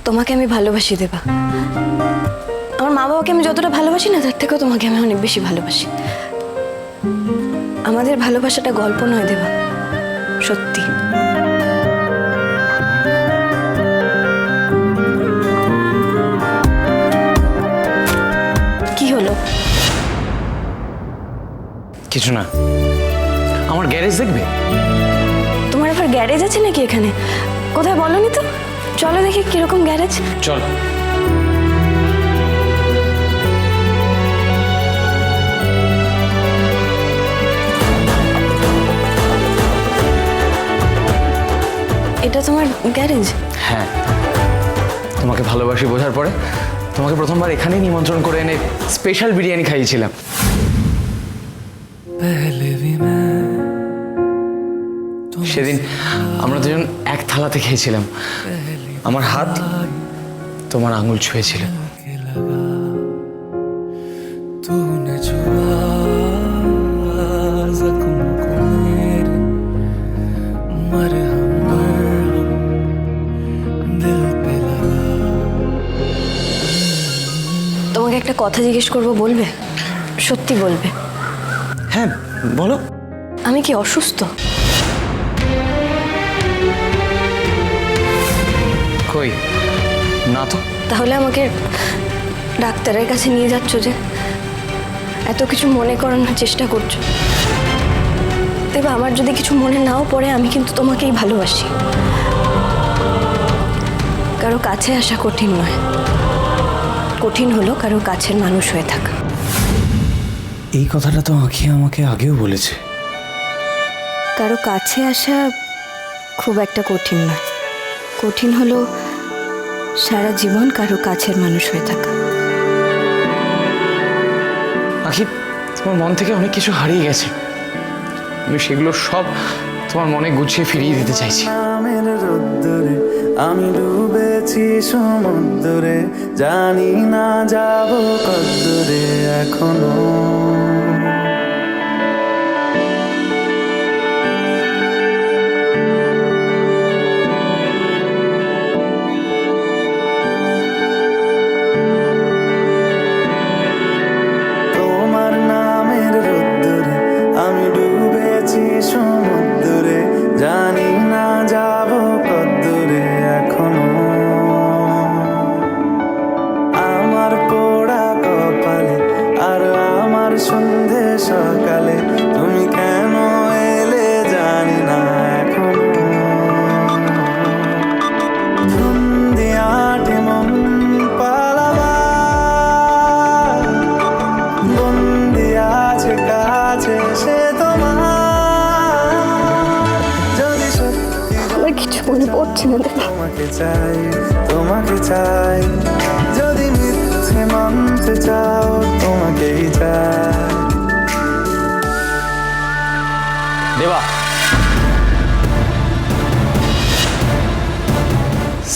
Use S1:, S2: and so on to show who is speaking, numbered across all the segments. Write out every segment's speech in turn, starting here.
S1: তোমাকে আমি ভালোবাসি দেবা। আমার মা বাবাকে আমি যতটা ভালোবাসি না, তার থেকেও তোমাকে আমি অনেক বেশি ভালোবাসি। আমাদের ভালোবাসাটা গল্প নয় দেবা, সত্যি। কি হলো?
S2: কিছু না। আমার গ্যারেজ দেখবে?
S1: তোমার আবার গ্যারেজ আছে নাকি এখানে? কোথায় বলনি তো? চলো দেখি কিরকম গ্যারেজ।
S2: চল।
S1: এটা তোমার গ্যারেজ?
S2: হ্যাঁ, তোমাকে ভালোবাসি বোঝার পরে তোমাকে প্রথমবার এখানেই নিমন্ত্রণ করে এনে স্পেশাল বিরিয়ানি খাইয়েছিলাম। সেদিন আমরা দুজন এক থালাতে খেয়েছিলাম। আমার হাত তোমার আঙুল ছুঁয়েছিল।
S1: তোমাকে একটা কথা জিজ্ঞেস করবো, বলবে? সত্যি বলবে?
S2: হ্যাঁ বলো।
S1: আমি কি অসুস্থ?
S2: কই না তো।
S1: তাহলে আমাকে ডাক্তারের কাছে নিয়ে যাচ্ছ যে? এত কিছু মনে করানোর চেষ্টা করছো। দেবা, আমার যদি কিছু মনে নাও পড়ে, আমি কিন্তু তোমাকেই ভালোবাসি। কারো কাছে আসা কঠিন নয়, কঠিন হলো কারো কাছের মানুষ হয়ে থাকা।
S2: এই কথাটা তো আঁখি আমাকে আগেও বলেছে।
S1: কারো কাছে আসা খুব একটা কঠিন নয়, কঠিন হলো সারা জীবন কারো কাছের মানুষ হয়ে থাকা।
S2: আঁখি, তোমার মন থেকে অনেক কিছু হারিয়ে গেছে। আমি সেগুলো সব তোমার মনে গুছিয়ে ফিরিয়ে দিতে চাইছি।
S3: আমি ডুবেছি সমুদ্রে, জানি না যাব কতদূরে এখনো। তোমার নামের রোদ্দুরে আমি ডুবেছি সমুদ্রে, জানি না যাব কতদূরে এখনো। আমার পোড়া কপালে আর আমার সন্ধে সকালে তুমি কেন এলে জানি না এখনো। ধুন্দিয়াটে মন পালাবার বন্দি আছে কাছে সে তোমার। যদি সত্যি
S1: আমার কিছু মনে পড়ছে না।
S3: তোমাকে চাই, তোমাকে চাই, যদি মিথ্যে মানতে চাও তোমাকেই চাই।
S2: দেবা।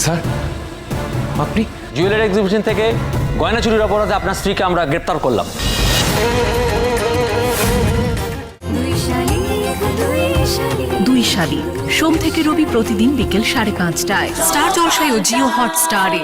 S2: স্যার, আপনি?
S4: জুয়েলারি এক্সিবিশন থেকে গয়না চুরির অপরাধে আপনার স্ত্রীকে আমরা গ্রেপ্তার করলাম।
S5: দুই শালিক সোম থেকে রবি প্রতিদিন বিকেল 5:30টায় স্টার জলসায় ও জিও হটস্টারে।